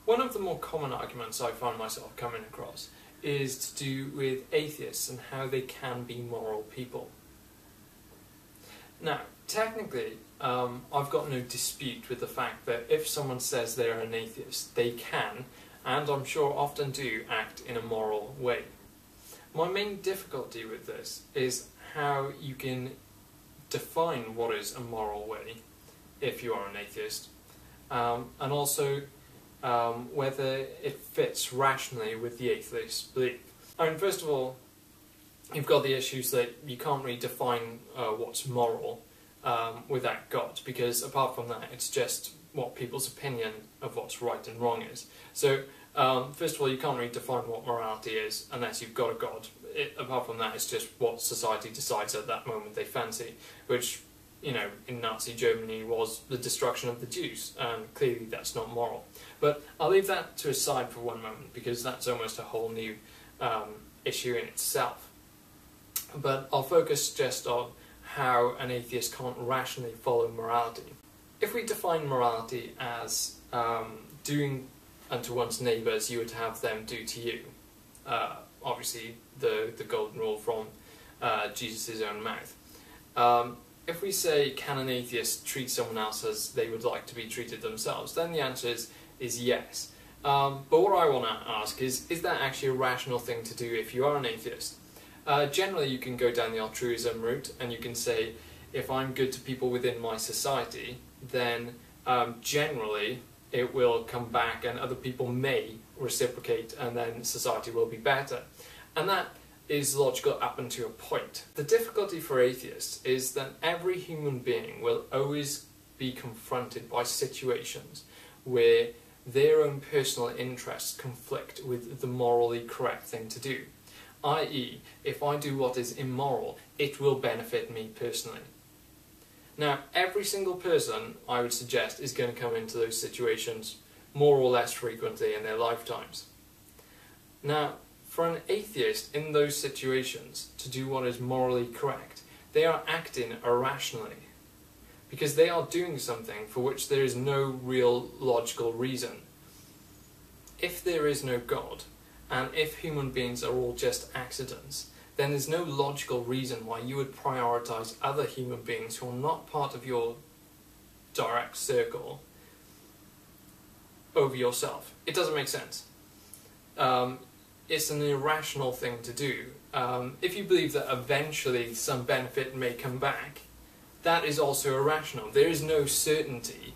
One of the more common arguments I find myself coming across is to do with atheists and how they can be moral people. Now, technically, I've got no dispute with the fact that if someone says they're an atheist, they can, and I'm sure often do, act in a moral way. My main difficulty with this is how you can define what is a moral way if you are an atheist, and also whether it fits rationally with the atheist belief. I mean, first of all, you've got the issues that you can't really define what's moral without God, because apart from that, it's just what people's opinion of what's right and wrong is. So, first of all, you can't really define what morality is unless you've got a God. Apart from that, it's just what society decides at that moment they fancy, which, you know, in Nazi Germany was the destruction of the Jews, and clearly that's not moral. But I'll leave that to a side for one moment, because that's almost a whole new issue in itself. But I'll focus just on how an atheist can't rationally follow morality. If we define morality as doing unto one's neighbour as you would have them do to you, obviously the golden rule from Jesus' own mouth. If we say, can an atheist treat someone else as they would like to be treated themselves, then the answer is yes. But what I want to ask is that actually a rational thing to do if you are an atheist? Generally, you can go down the altruism route, and you can say, if I'm good to people within my society, then generally it will come back and other people may reciprocate, and then society will be better. And that is logical up until a point. The difficulty for atheists is that every human being will always be confronted by situations where their own personal interests conflict with the morally correct thing to do. I.e., if I do what is immoral, it will benefit me personally. Now, every single person, I would suggest, is going to come into those situations more or less frequently in their lifetimes. Now, for an atheist in those situations to do what is morally correct, they are acting irrationally, because they are doing something for which there is no real logical reason. If there is no God, and if human beings are all just accidents, then there's no logical reason why you would prioritise other human beings who are not part of your direct circle over yourself. It doesn't make sense. It's an irrational thing to do. If you believe that eventually some benefit may come back, that is also irrational. There is no certainty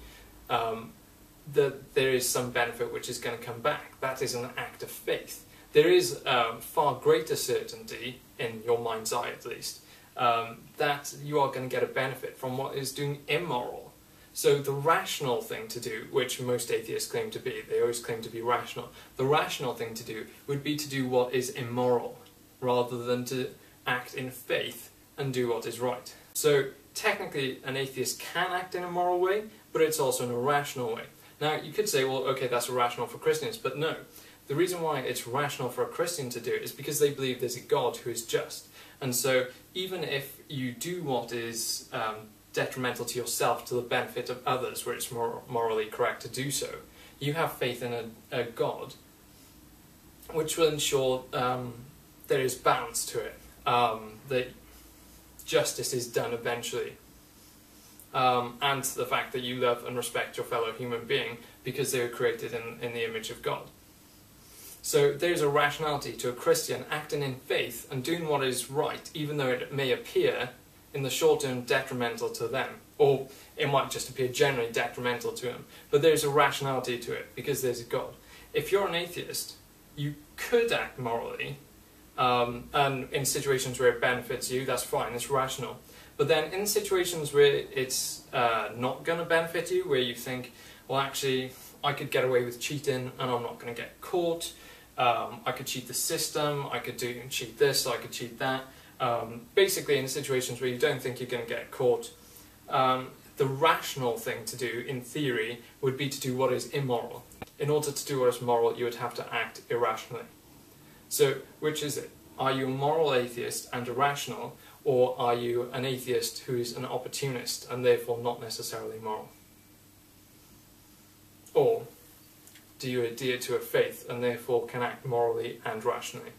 that there is some benefit which is going to come back. That is an act of faith. There is far greater certainty, in your mind's eye at least, that you are going to get a benefit from what is doing immoral. So the rational thing to do, which most atheists claim to be, they always claim to be rational, the rational thing to do would be to do what is immoral, rather than to act in faith and do what is right. So technically an atheist can act in a moral way, but it's also an irrational way. Now you could say, well, okay, that's irrational for Christians, but no. The reason why it's rational for a Christian to do it is because they believe there's a God who is just. And so even if you do what is detrimental to yourself to the benefit of others, where it's morally correct to do so, you have faith in a God which will ensure there is balance to it, that justice is done eventually, and the fact that you love and respect your fellow human being because they were created in the image of God. So there's a rationality to a Christian acting in faith and doing what is right, even though it may appear in the short term detrimental to them, or it might just appear generally detrimental to them. But there's a rationality to it because there's a God. If you're an atheist, you could act morally, and in situations where it benefits you, that's fine, it's rational. But then in situations where it's not going to benefit you, where you think, well, actually, I could get away with cheating and I'm not going to get caught, I could cheat the system, I could cheat this, I could cheat that. Basically, in situations where you don't think you're going to get caught, the rational thing to do, in theory, would be to do what is immoral. In order to do what is moral, you would have to act irrationally. So, which is it? Are you a moral atheist and irrational, or are you an atheist who is an opportunist and therefore not necessarily moral? Or do you adhere to a faith and therefore can act morally and rationally?